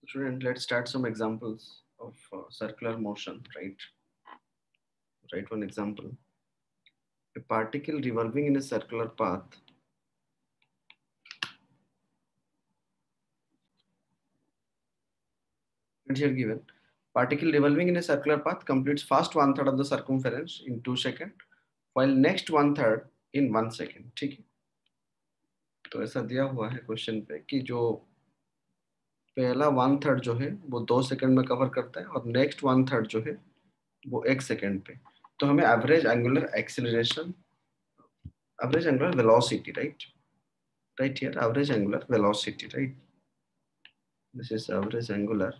Student, let's start some examples of circular motion, right? Write one example. A particle revolving in a circular path and here given particle revolving in a circular path completes first 1/3 of the circumference in 2 seconds, while next 1/3 in 1 second. ठीक है, तो ऐसा दिया हुआ है question पे कि जो पहला 1/3 जो है वो 2 सेकंड में कवर करता है और नेक्स्ट 1/3 जो है वो 1 सेकंड पे. तो हमें average angular acceleration, average angular velocity, right here, average angular velocity, right? This is average angular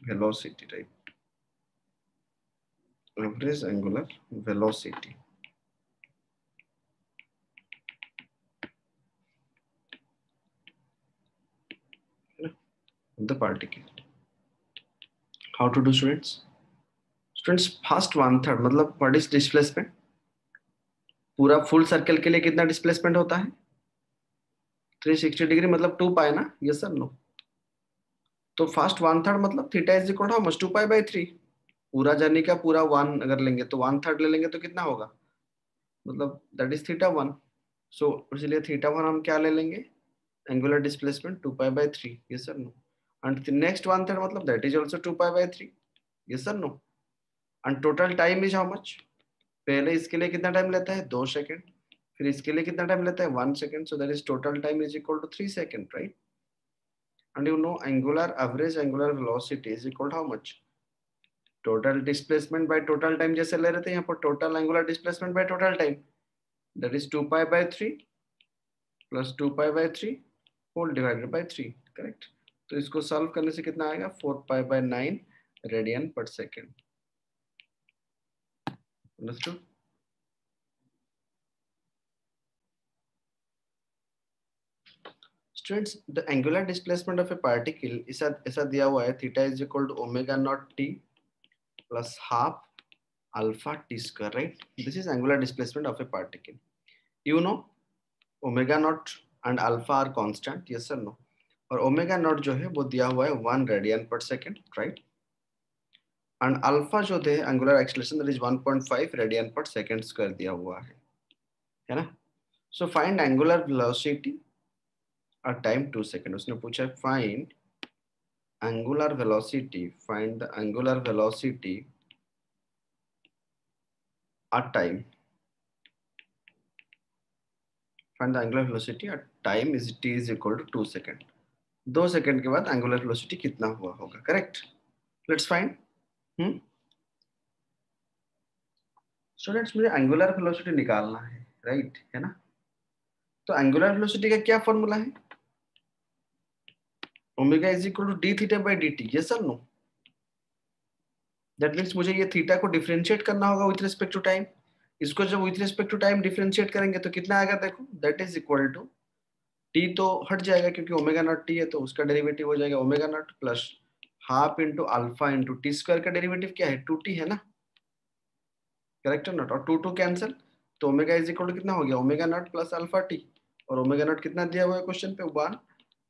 velocity, right? Average angular velocity of the particle. How to do, students? Students, first 1/3 मतलब what is displacement? पूरा full circle के लिए कितना displacement होता है? 360 degree मतलब 2 pi ना? Yes sir, no? तो फर्स्ट 1/3 मतलब theta is equal to must 2 pi by 3. पूरा जर्नी का पूरा 1 अगर लेंगे तो 1/3 ले लेंगे तो कितना होगा? मतलब दैट इज थीटा 1. सो इसलिए थीटा 1 हम क्या ले लेंगे? Angular displacement 2 pi by 3. Yes or no? And the next 1/3 matlab that is also 2 pi by 3. Yes or no? And total time is how much? पहले इसके लिए कितना टाइम लेता है? 2 सेकंड. फिर इसके लिए कितना टाइम लेता है? 1 second. So that is total time is equal to 3 seconds, right? And you know angular average angular velocity is equal to how much? Total displacement by total time. जैसे ले रहे थे यहाँ पर total angular displacement by total time. That is 2 pi by 3 plus 2 pi by 3 whole divided by 3. Correct? तो इसको solve करने से कितना आएगा? 4 pi by 9 radian per second. Understood? Students, the angular displacement of a particle ऐसा दिया हुआ है, theta is equal to omega naught t plus half alpha t square, right? This is angular displacement of a particle. You know omega naught and alpha are constant, yes और no? और omega naught जो है वो दिया हुआ है 1 radian per second, right? And alpha जो दे angular acceleration that is 1.5 radian per second square दिया हुआ है ना? So find angular velocity at time 2 seconds. उसने पूछा है find angular velocity, find the angular velocity at time, find the angular velocity at time is t is equal to 2 second. 2 second के बाद angular velocity कितना हुआ होगा? Correct. Let's find. Students, मुझे angular velocity निकालना है, राइट? है ना? तो एंगुलर वेलोसिटी का क्या फॉर्मूला है? Omega is equal to d theta by d t. Yes और नो? दैट मीन्स मुझे ये थीटा को डिफरेंशिएट करना होगा विथ रिस्पेक्ट टू टाइम. इसको जब with respect to time differentiate करेंगे तो कितना आएगा? देखो, that is equal to t तो हट जाएगा क्योंकि ओमेगा नॉट टी है, तो उसका डेरिवेटिव हो जाएगा omega naught plus half into alpha into T square का डेरिवेटिव क्या है? 2t है ना? करेक्ट है नॉट? और 2 कैंसिल, तो ओमेगा इज इक्वल टू कितना हो गया? Omega naught plus alpha T. और ओमेगा नॉट कितना दिया हुआ है क्वेश्चन पे? 1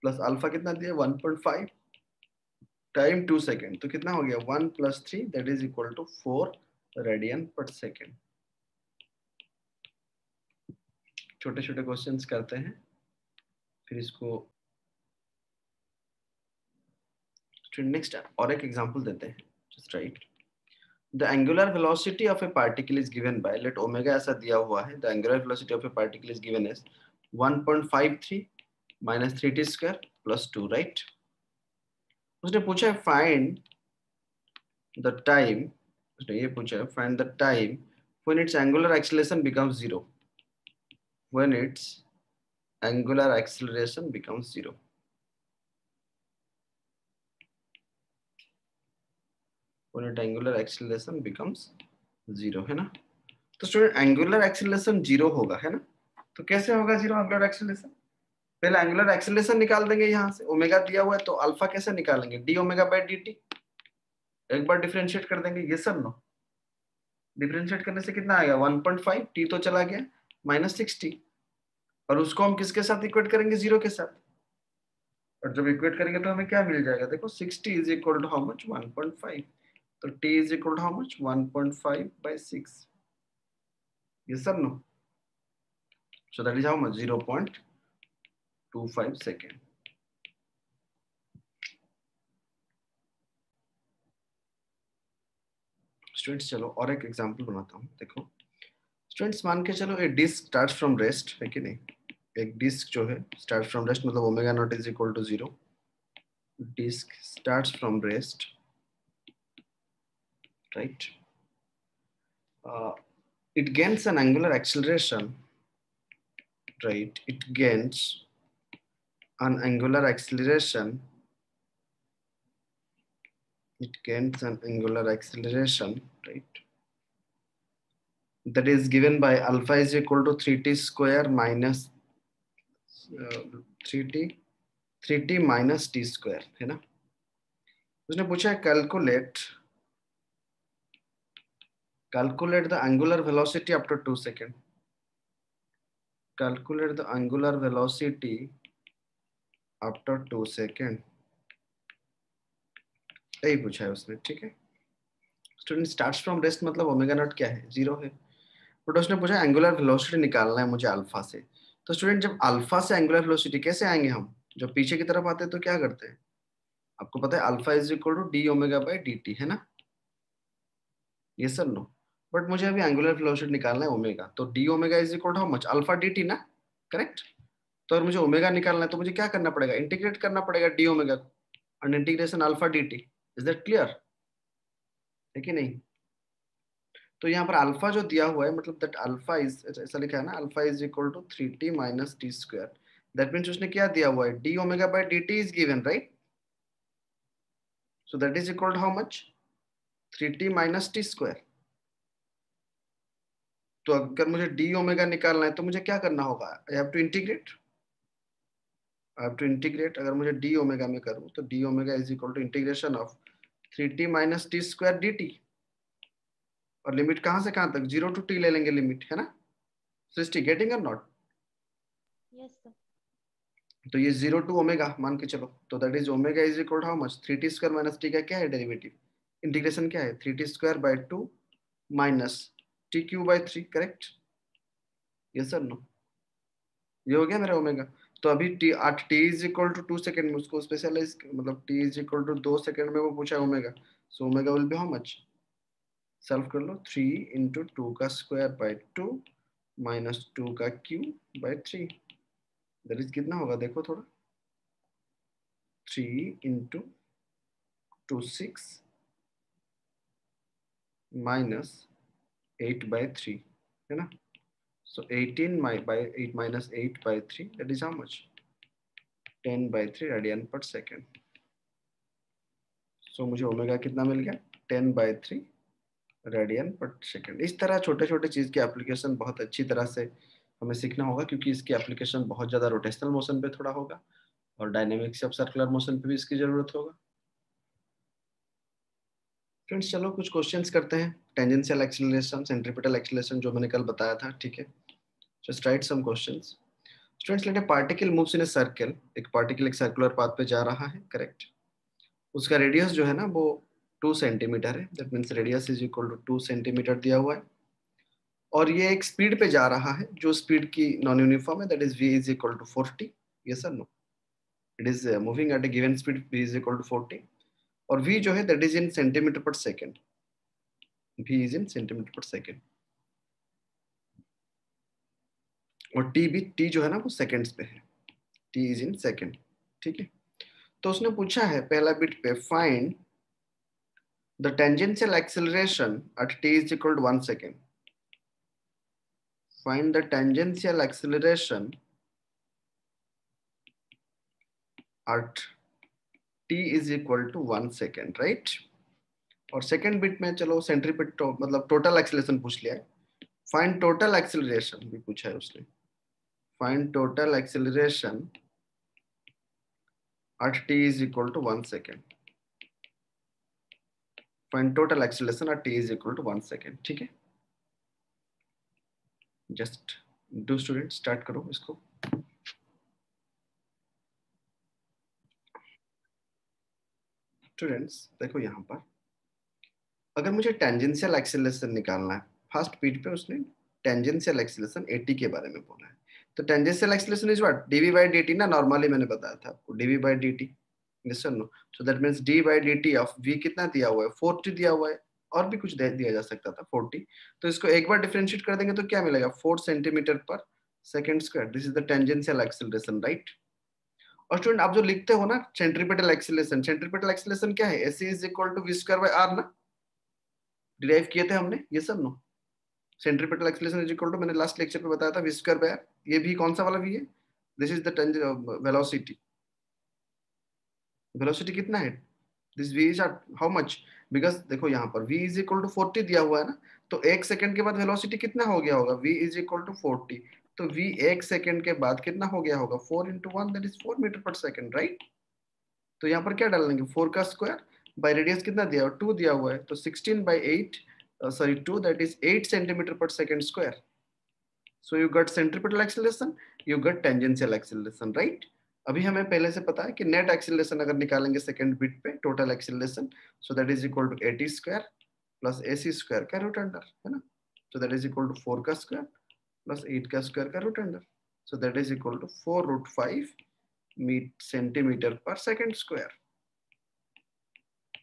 प्लस अल्फा कितना दिया? 1.5 टाइम 2 सेकेंड, तो कितना हो गया? 1 plus 3 that is equal to 4 radian per second. छोटे छोटे क्वेश्चंस करते हैं, फिर इसको नेक्स्ट और एक एग्जांपल देते हैं. Just right, the angular velocity of a particle is given by, let omega ऐसा दिया हुआ है, the angular velocity of a particle is given as 1.53 minus 3t square plus 2, right? उसने पूछा है फाइंड द टाइम, उसने ये पूछा है find the time when it's angular acceleration becomes 0, when its angular acceleration becomes 0. When its angular acceleration becomes 0, है ना? तो स्टूडेंट एंगुलर एक्सीलरेशन 0 होगा, है ना? तो कैसे होगा 0 एंगुलर एक्सीलरेशन? पहले एंगुलर एक्सीलरेशन निकाल देंगे यहाँ से. ओमेगा दिया हुआ है तो अल्फा कैसे निकालेंगे? D omega by d T. एक बार डिफरेंशिएट कर देंगे. ये सब नो, डिफरेंशिएट करने से कितना आएगा? 1.5, टी तो चला गया, माइनस 60, और उसको हम किसके साथ इक्वेट करेंगे? 0 के साथ. और जब इक्वेट करेंगे तो हमें क्या मिल जाएगा, देखो 60 is equal to how much 1.5, तो t is equal to how much 1.5/6, ये सब no, so that is how much 0.25 second. Students चलो और एक एग्जांपल बनाता हूँ, देखो स्टूडेंट्स मान के चलो एक डिस्क स्टार्ट फ्रॉम रेस्ट है कि नहीं, एक डिस्क जो है स्टार्ट फ्रॉम रेस्ट मतलब omega naught is equal to 0, disc starts from rest, right, it gains an angular acceleration, right, it gains an angular acceleration, it gains an angular acceleration, right, that is given by alpha is equal to 3t square minus 3t 3t minus t square, है ना। उसने पूछा है calculate the angular velocity after 2 seconds, calculate the angular velocity after 2 seconds, यही पूछा है उसने, ठीक है। स्टूडेंट स्टार्ट्स फ्रॉम रेस्ट मतलब ओमेगा नॉट क्या है, 0 है, बट उसने पूछा एंगुलर वेलोसिटी निकालना है मुझे अल्फा से। तो स्टूडेंट जब अल्फा से एंगुलर वेलोसिटी कैसे आएंगे हम, जब पीछे की तरफ आते हैं तो क्या करते हैं, आपको पता है alpha is equal to d omega by d t, है ना, ये सब नो, बट मुझे अभी एंगुलर वेलोसिटी निकालना है ओमेगा, तो d omega is equal to how much alpha d t ना, करेक्ट। तो अगर मुझे ओमेगा निकालना है तो मुझे क्या करना पड़ेगा, इंटीग्रेट करना पड़ेगा डी ओमेगा को, and integration alpha d t, is that clear, है कि नहीं। तो यहाँ पर अल्फा जो दिया हुआ है मतलब दैट अल्फा इज, ऐसा लिखा है ना, alpha is equal to 3t minus t square, that means उसने क्या दिया हुआ है, d omega by d t is given, right, so that is equal to how much 3t minus t square. तो अगर मुझे डी ओमेगा निकालना है तो मुझे क्या करना होगा, I have to integrate, I have to integrate, अगर मुझे डी ओमेगा में करूँ तो d omega is equal to integration of 3t minus t square d t, और लिमिट कहाँ से कहाँ तक, 0 to t ले लेंगे लिमिट, है ना Srishti, getting or not. Yes sir. तो ये 0 to ओमेगा मान के चलो, तो that is omega is equal to how much 3t square minus t का क्या है डेरिवेटिव, इंटीग्रेशन क्या है 3t square by 2 minus t cube by 3, correct, ये सर नो, ये हो गया मेरा ओमेगा। तो अभी t is equal to 2 second में उसको स्पेशलाइज मतलब t is equal to 2 second में वो पूछा है omega, so omega will be how much, solve कर लो, 3 into 2 का स्क्वायर बाय 2 माइनस 2 का क्यू बाय 3, दैट इज कितना होगा देखो थोड़ा, 3 into 2 6 माइनस 8/3, है ना, so 18 by 8 minus 8/3, that is how much 10/3 radian per second. सो मुझे ओमेगा कितना मिल गया, 10/3 रेडियन पर सेकेंड। इस तरह छोटे छोटे चीज की एप्लीकेशन बहुत अच्छी तरह से हमें सीखना होगा, क्योंकि इसकी एप्लीकेशन बहुत ज्यादा रोटेशनल मोशन पे थोड़ा होगा और डायनेमिक्स ऑफ सर्कुलर मोशन पे भी इसकी जरूरत होगा। फ्रेंड्स चलो कुछ क्वेश्चंस करते हैं, टेंजेंशियल एक्सीलरेशन, सेंट्रीपिटल एक्सीलरेशन जो मैंने कल बताया था, ठीक है, just write some questions. Students let a particle moves in a circle, एक पार्टिकल एक सर्कुलर पाथ पे जा रहा है, करेक्ट, उसका रेडियस जो है ना वो 2 सेंटीमीटर है, that means radius is equal to 2 centimetre दिया हुआ है, और ये एक स्पीड पे जा रहा है जो स्पीड की नॉन यूनिफॉर्म है, that is v is equal to 40, yes sir no, it is moving at a given speed v is equal to 40, और v जो है that is in centimetre per second, v is in centimetre per second, और t भी, t जो है ना वो seconds पे है, t इज इन सेकेंड, ठीक है। तो उसने पूछा है पहला बिट पे, find the tangential acceleration at t is equal to 1 second, find the tangential acceleration at t is equal to 1 second, right। और सेकंड बिट में चलो सेंट्रीपिटल मतलब टोटल एक्सेलरेशन पूछ लिया है, फाइंड टोटल एक्सेलरेशन भी पूछा है उसने, find total acceleration at t is equal to 1 second, find total acceleration at t is equal to 1 second, ठीक है। जस्ट डू स्टूडेंट, स्टार्ट करो इसको। स्टूडेंट्स देखो यहाँ पर अगर मुझे टेंजेंशियल एक्सीलरेशन निकालना है, फर्स्ट पीठ पे उसने टेंजेंशियल एक्सीलरेशन 80 के बारे में बोला है। तो tangential acceleration is what? dv by dt ना, नॉर्मली मैंने बताया था आपको dv by dt। यस और no? So that means d by dt of v कितना दिया हुआ है? 40 दिया हुआ है, और भी कुछ दिया जा सकता था 40। तो इसको एक बार डिफरेंशिएट कर देंगे तो क्या मिलेगा? 4 centimetre per second square. This is the tangential acceleration, right? और स्टूडेंट आप जो लिखते हो ना सेंट्रीपिटल एक्सीलरेशन, सेंट्रीपिटल एक्सीलरेशन क्या है? ac is equal to v square by r ना, डिराइव किए थे हमने, ये सब no? Centripetal acceleration is equal to, मैंने लास्ट लेक्चर पे बताया था, v स्क्वायर बाय r। ये भी कौन सा वाला v है? This is the velocity. Velocity कितना है? This v is how much? Because देखो यहाँ पर v इज इक्वल टू 40 दिया हुआ है ना, तो एक सेकंड के बाद वेलोसिटी कितना हो गया होगा? v is equal to 40। तो v एक सेकंड के बाद कितना हो गया होगा? 4 into 1, दैट इज 4 मीटर पर सेकंड, राइट? तो यहाँ पर क्या डालेंगे? 4 का स्क्वायर बाय रेडियस कितना दिया हुआ? 2 दिया हुआ है, तो 16 by 8 sorry 2, that is 8 centimetre per second square. So you got centripetal acceleration, you got tangential acceleration, right? अभी हमें पहले से पता है कि नेट एक्सीलरेशन अगर निकालेंगे सेकंड बिट पे, total acceleration, so that is equal to 80 square plus ac square का रूट अंडर, है ना? So that is equal to 4 का स्क्वायर प्लस 8 का स्क्वायर का root under, so that is equal to 4√5 centimetre per second square.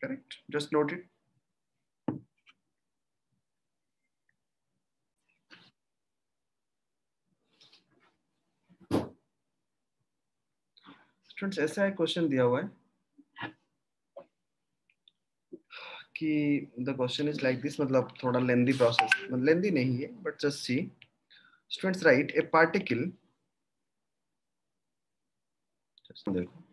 Correct? Just note it. Students, ऐसा एक question दिया हुआ है कि the question is like this, मतलब थोड़ा लेंदी प्रोसेस, मतलब लेंदी नहीं है, but just see. Students, write a particle. देखो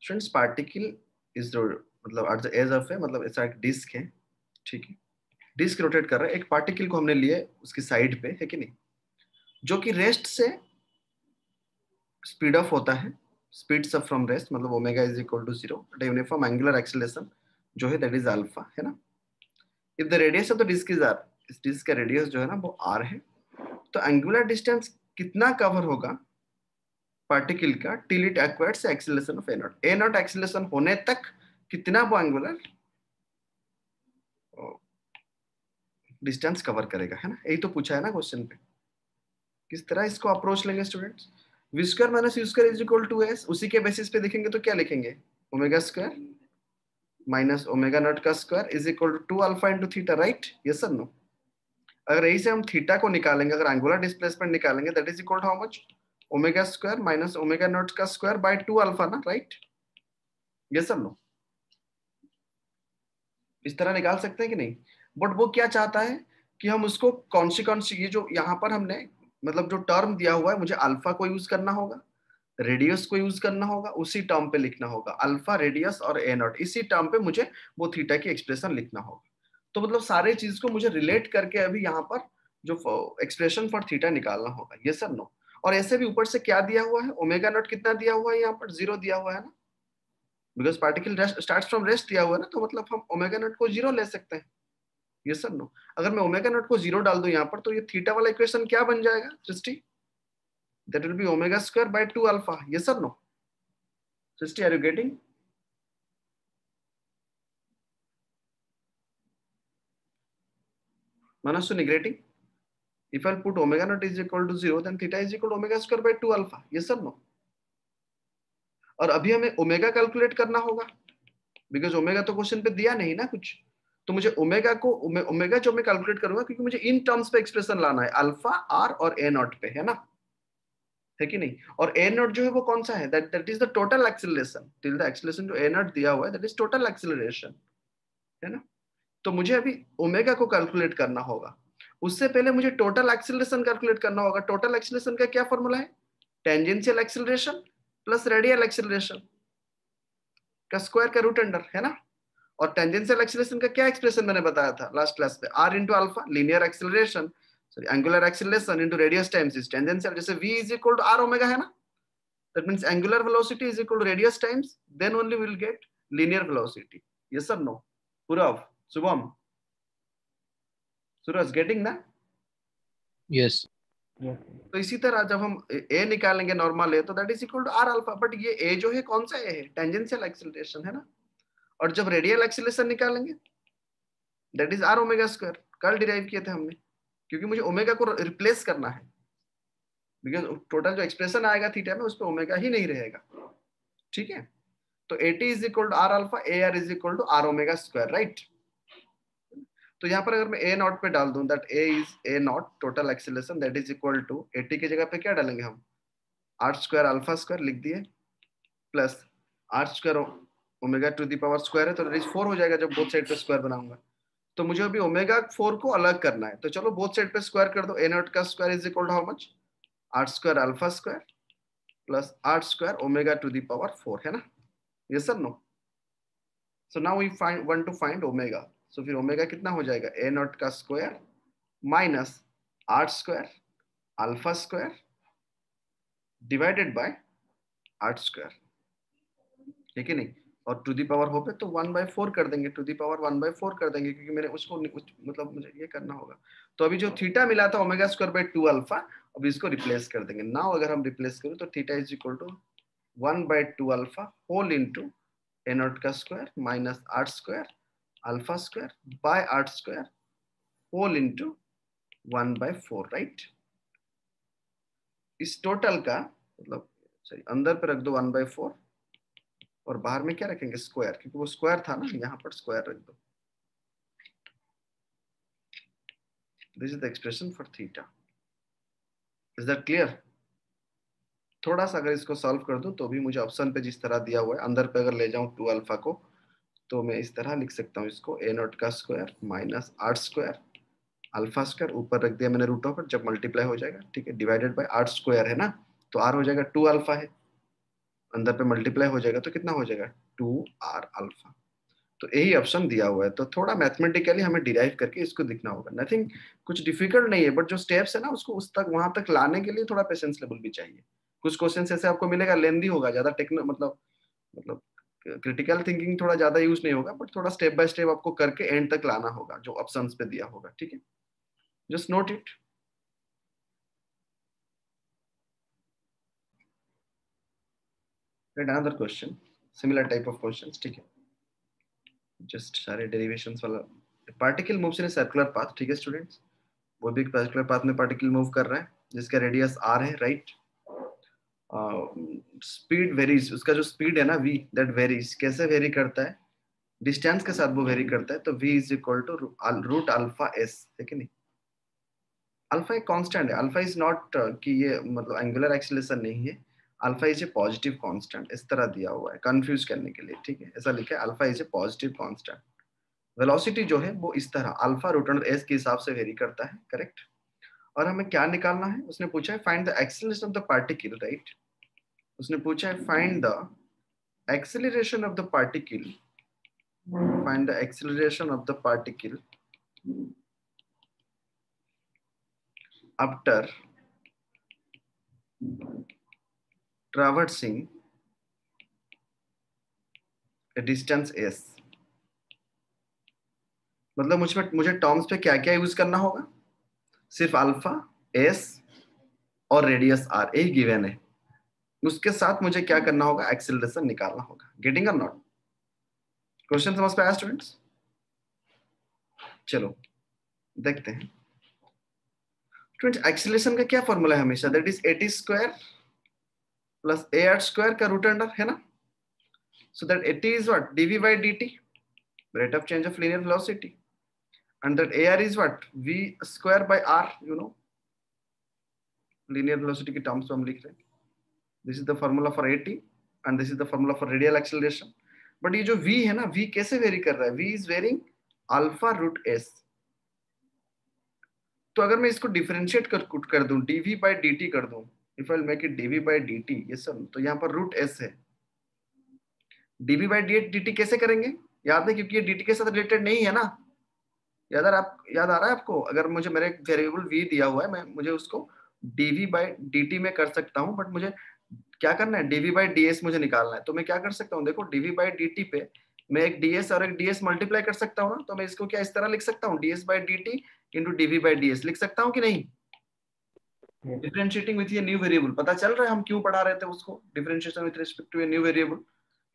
स्टूडेंट्स, पार्टिकल इज मतलब एट द एज ऑफ है, मतलब ऐसा एक डिस्क है, ठीक है? डिस्क रोटेट कर रहा है, एक पार्टिकल को हमने लिए उसकी साइड पे, है कि नहीं, जो कि रेस्ट से स्पीड ऑफ होता है, स्पीड्स अप फ्रॉम रेस्ट, मतलब omega is equal to 0, uniform angular acceleration जो है दैट इज अल्फा, है ना? If the radius of the disc is r, इस डिस्क का रेडियस जो है ना वो आर है, तो एंगुलर डिस्टेंस कितना कवर होगा पार्टिकल का till it acquires acceleration of a naught? A naught acceleration होने तक कितना वो एंगुलर डिस्टेंस कवर करेगा, है ना? यही तो पूछा है ना क्वेश्चन पे। किस तरह इसको अप्रोच लेंगे students? v square minus u square is equal to s, उसी के बेसिस पे देखेंगे तो क्या लिखेंगे? Omega square minus omega naught का square is equal to 2 alpha into theta, right? Yes और नो? अगर यही से हम थीटा को निकालेंगे, अगर एंगुलर डिस्प्लेसमेंट निकालेंगे, that is equal to how much? Omega square minus omega naught का स्क्वायर बाय 2 अल्फा ना, राइट? यस और नो? इस तरह निकाल सकते हैं कि नहीं? बट वो क्या चाहता है कि हम उसको कौन सी ये जो यहाँ पर हमने मतलब जो टर्म दिया हुआ है, मुझे अल्फा को यूज करना होगा, रेडियस को यूज करना होगा, उसी टर्म पे लिखना होगा, अल्फा रेडियस और ए नॉट, इसी टर्म पे मुझे वो थीटा की एक्सप्रेशन लिखना होगा। तो मतलब सारे चीज को मुझे रिलेट करके अभी यहाँ पर जो एक्सप्रेशन फॉर थीटा निकालना होगा, ये सब नो? और ऐसे भी ऊपर से क्या दिया हुआ है? ओमेगा नॉट कितना दिया हुआ है? यहाँ पर 0 दिया हुआ है ना, because particle start from rest दिया हुआ है ना, तो मतलब हम ओमेगा नॉट को 0 ले सकते हैं, ये सब नो? अगर मैं ओमेगा नॉट को 0 डाल दूं यहाँ पर, तो ये थीटा वाला इक्वेशन क्या बन जाएगा सृष्टि? That will be omega square by 2 alpha. Yes or no? Srishti, are you getting? Manaswini, getting? If I'll put omega naught is equal to 0, then theta is equal to omega square by 2 alpha. Yes or no? और अभी हमें omega calculate करना होगा, because omega तो question पे दिया नहीं ना कुछ, तो मुझे ओमेगा को ओमेगा जो मैं कैलकुलेट करूंगा, क्योंकि मुझे इन टर्म्स पे एक्सप्रेशन लाना है, अल्फा आर और ए नॉट पे, है ना? है कि नहीं? और ए नॉट जो है वो कौन सा है? That is the total acceleration, till the acceleration जो ए नॉट दिया हुआ है, दैट इज टोटल एक्सीलरेशन, है ना? तो मुझे अभी ओमेगा को कैलकुलेट करना होगा, उससे पहले मुझे टोटल एक्सीलरेशन कैलकुलेट करना होगा। टोटल एक्सीलरेशन का क्या फॉर्मूला है? Tangential acceleration plus radial acceleration का स्क्वायर का रूट अंडर, है ना? और टेंजेंशियल एक्सीलरेशन का क्या एक्सप्रेशन मैंने बताया था लास्ट क्लास पे? r into alpha, linear acceleration, sorry angular acceleration into radius times is tangential, जैसे v is equal to r omega, है ना? That means angular velocity is equal to radius times, then only will get linear velocity. Yes और no? Purav, Shubham, Suraj, getting that? Yes. तो इसी तरह जब हम ए निकालेंगे नॉर्मल ए, तो that is equal to r alpha, but ये ए जो है कौन सा ए है? टेंजेंशियल एक्सीलरेशन है ना। और जब रेडियल एक्सीलरेशन निकालेंगे that is r omega square, कल डिराइव किए थे हमने, क्योंकि मुझे ओमेगा को रिप्लेस करना है, बिकॉज टोटल जो एक्सप्रेशन आएगा थीटा में उस पर ओमेगा ही नहीं रहेगा, ठीक है। तो AT is equal to r alpha, AR is equal to r omega square, right. तो यहाँ पर अगर मैं ए नॉट पे डाल दूं, that a is a naught total acceleration, that is equal to 80 की जगह पे क्या डालेंगे हम? आर स्क्वायर अल्फा स्क्वायर लिख दिए, plus r square omega to the power square है, तो दैट इज 4 हो जाएगा जब बोथ साइड पे स्क्वायर बनाऊंगा। तो मुझे अभी ओमेगा 4 को अलग करना है, तो चलो बोथ साइड पे स्क्वायर कर दो। ए नॉट का square is equal to how much? R square alpha square plus r square omega to the power 4, है ना? Yes sir no? So now we want to find omega. So फिर omega कितना हो जाएगा? A naught का square minus r square alpha square divided by r square, ठीक है नहीं? और टू दी पावर हो पे तो 1/4 कर देंगे, टू दी पावर 1/4 कर देंगे, क्योंकि मैंने उसको मतलब मुझे ये करना होगा। तो अभी जो थीटा मिला था ओमेगा स्क्वायर बाय 2 अल्फा, अब इसको रिप्लेस कर देंगे। नाउ अगर हम रिप्लेस करें तो theta is equal to 1/2 alpha whole into a naught का square minus r square alpha square by r square whole into 1/4, right. इस टोटल का मतलब सही अंदर पे रख दो 1/4, और बाहर में क्या रखेंगे? स्क्वायर, क्योंकि वो स्क्वायर था ना, यहाँ पर स्क्वायर रख दो। This is the expression for theta. Is that clear? थोड़ा सा अगर इसको सॉल्व कर दूं तो भी मुझे ऑप्शन पे जिस तरह दिया हुआ है, अंदर पे अगर ले जाऊं 2 अल्फा को, तो मैं इस तरह लिख सकता हूँ इसको, ए नॉट का square minus r square alpha square, ऊपर रख दिया मैंने रूट ऑफ, जब मल्टीप्लाई हो जाएगा, ठीक है, डिवाइडेड बाय आर स्क्वायर है ना, तो आर हो जाएगा 2 अल्फा है, अंदर पे मल्टीप्लाई हो जाएगा तो कितना हो जाएगा? 2r alpha. तो यही ऑप्शन दिया हुआ है। तो थोड़ा मैथमेटिकली हमें डिराइव करके इसको दिखना होगा, नथिंग कुछ डिफिकल्ट नहीं है, बट जो स्टेप्स है ना उसको उस तक वहां तक लाने के लिए थोड़ा पेशेंस लेवल भी चाहिए। कुछ क्वेश्चन ऐसे आपको मिलेगा लेंदी होगा, ज्यादा टेक्नो मतलब क्रिटिकल थिंकिंग थोड़ा ज्यादा यूज नहीं होगा, बट थोड़ा स्टेप बाय स्टेप आपको करके एंड तक लाना होगा जो ऑप्शंस पे दिया होगा, ठीक है। Just note it. Another question, similar type of questions, ठीक है। जस्ट सारे डेरिवेशंस वाला, particle moves in a circular path, ठीक है स्टूडेंट्स, वो भी एक सर्कुलर पाथ में पार्टिकल मूव कर रहा है जिसका रेडियस r है, राइट। स्पीड वेरीज, उसका जो स्पीड है ना v, दैट वेरीज, कैसे वेरी करता है? डिस्टेंस के साथ वो वेरी करता है। तो v is equal to root alpha s, है कि नहीं? अल्फा एक कांस्टेंट है, अल्फा इज नॉट कि ये मतलब एंगुलर एक्सीलरेशन नहीं है, alpha is a positive constant, इस तरह दिया हुआ है कंफ्यूज करने के लिए, ठीक है, ऐसा लिखा है alpha is a positive constant. Velocity जो है वो इस तरह अल्फा रूट अंडर एस के हिसाब से वेरी करता है, करेक्ट। और हमें क्या निकालना है? उसने पूछा है find the acceleration of the particle, right. उसने पूछा है find the acceleration of the particle, find the acceleration of the particle after traversing a distance s। मतलब मुझे टर्म्स पे क्या क्या यूज करना होगा? सिर्फ अल्फा, एस और रेडियस आर, यही गिवन है। उसके साथ मुझे क्या करना होगा? एक्सीलरेशन निकालना होगा। Getting or not? क्वेश्चन समझ पे आया स्टूडेंट्स? चलो देखते हैं स्टूडेंट्स, एक्सीलरेशन का क्या फॉर्मूला है हमेशा? That is AT square plus AR square का रूट अंडर, है ना। So that AT is what? dv by dt, rate of change of linear velocity, and that AR is what? v square by r, you know, linear velocity के terms में हम लिख रहे हैं। This is the formula for AT and this is the formula for radial acceleration. But ये जो v है ना, v कैसे वेरी कर रहा है? v is varying alpha root s। तो अगर मैं इसको डिफरेंशिएट कर दूं, dv by dt कर दूं, if I make it dv by dt, ये सब, तो यहाँ पर रूट s है। dv by dt कैसे करेंगे? याद है, क्योंकि ये dt के साथ रिलेटेड नहीं है ना। याद आ रहा है आपको? अगर मुझे मेरे वेरिएबल v दिया हुआ है, मैं मुझे उसको dv by dt में कर सकता हूँ, बट मुझे क्या करना है? dv by ds मुझे निकालना है। तो मैं क्या कर सकता हूँ? देखो, dv by dt पे मैं एक ds और एक ds मल्टीप्लाई कर सकता हूँ ना, तो मैं इसको क्या इस तरह लिख सकता हूँ? ds by dt into dv by ds लिख सकता हूँ कि नहीं? Differentiating with A new variable, पता चल रहा है हम क्यों पढ़ा रहे थे उसको, differentiation with respect to a new variable,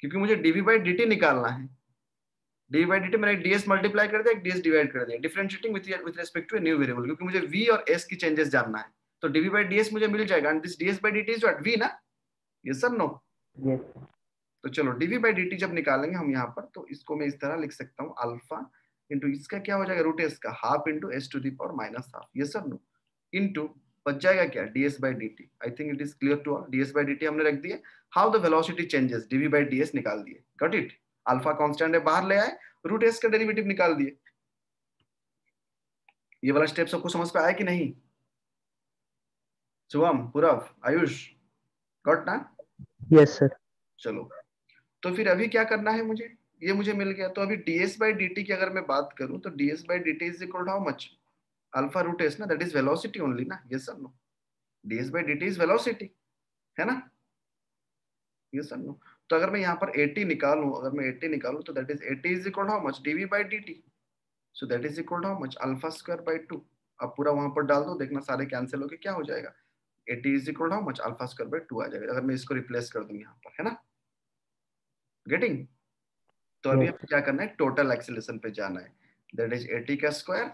क्योंकि मुझे डीवी बाई डी निकालना है। डी बाई डी मैंने एक डीएस मल्टीप्लाई कर दिया, एक डीएस डिवाइड कर दिया, differentiating with respect to a new variable, क्योंकि मुझे वी और एस की चेंजेस जानना है। तो डीवी बाई डीएस मुझे मिल जाएगा, and this d s by d is what, v ना, यस सर नो। तो चलो डीवी बाई डी जब निकालेंगे हम यहाँ पर, तो इसको मैं इस तरह लिख सकता हूँ, अल्फा इंटू इसका क्या हो जाएगा, रूट एस का half into s to the power minus half, yes sir no, into बच जाएगा क्या, ds by d t. I think it is clear to all, ds by d t हमने रख दिया। How the velocity changes, dv by ds निकाल दिए, got it. Alpha constant है बाहर ले आए, रूट एस का डेरिवेटिव निकाल दिए। ये वाला स्टेप सबको समझ पे आया कि नहीं? शुभम, पूरव, आयुष, गॉट ना? Yes sir. चलो, तो फिर अभी क्या करना है मुझे, ये मुझे मिल गया। तो अभी ds बाई डी की अगर मैं बात करूं, तो ds by d t is equal to how much, alpha root s ना, दैट इज वेलोसिटी ओनली ना, yes sir no. ds by d is velocity, है ना, यस सर नो। तो अगर मैं यहाँ पर 80 निकालूं, अगर मैं 80 निकालूं, तो that is 80 is equal how much, dv by dt, so that is equal how much, alpha square by 2। अब पूरा वहां पर डाल दो, देखना सारे कैंसिल होके क्या हो जाएगा, 80 is equal how much, alpha square by 2 आ जाएगा, अगर मैं इसको रिप्लेस कर दूं यहाँ पर, है ना, गेटिंग। तो अभी हमें क्या करना है, टोटल एक्सेलरेशन पे जाना है, दैट इज 80 का स्क्वायर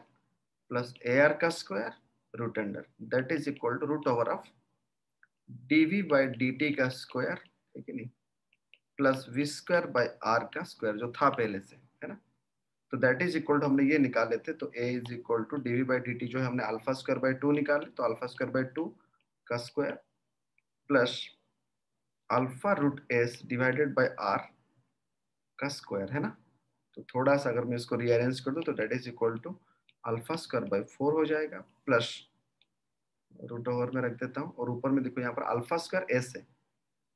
प्लस ar का square root under, that is equal to root over of dv by dt का स्क्वायर, ठीक है नहीं, plus v square by r का स्क्वायर जो था पहले से, है ना। तो दैट इज इक्वल टू, हमने ये निकाले थे, तो a is equal to dv by dt जो है हमने अल्फा स्क्वायर बाई 2 निकाले, तो अल्फा स्क्वायर बाई 2 का square plus alpha root s divided by r का स्क्वायर, है ना। तो थोड़ा सा अगर मैं इसको रीअरेंज कर दूं, तो that is equal to alpha square by 4 हो जाएगा, प्लस रूट ओवर में रख देता हूँ, और ऊपर में देखो यहाँ पर अल्फा स्क्वायर एस है,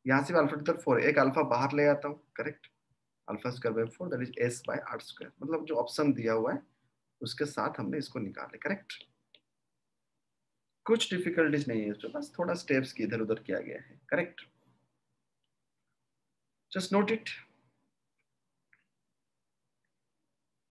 यहाँ से अल्फा टू 4 है, एक अल्फा बाहर ले आता हूँ, correct, alpha square by 4 that is s by r square, मतलब जो ऑप्शन दिया हुआ है उसके साथ हमने इसको निकाले, करेक्ट। कुछ डिफिकल्टीज नहीं है इसमें, बस थोड़ा स्टेप्स की इधर उधर किया गया है, करेक्ट, जस्ट नोट इट।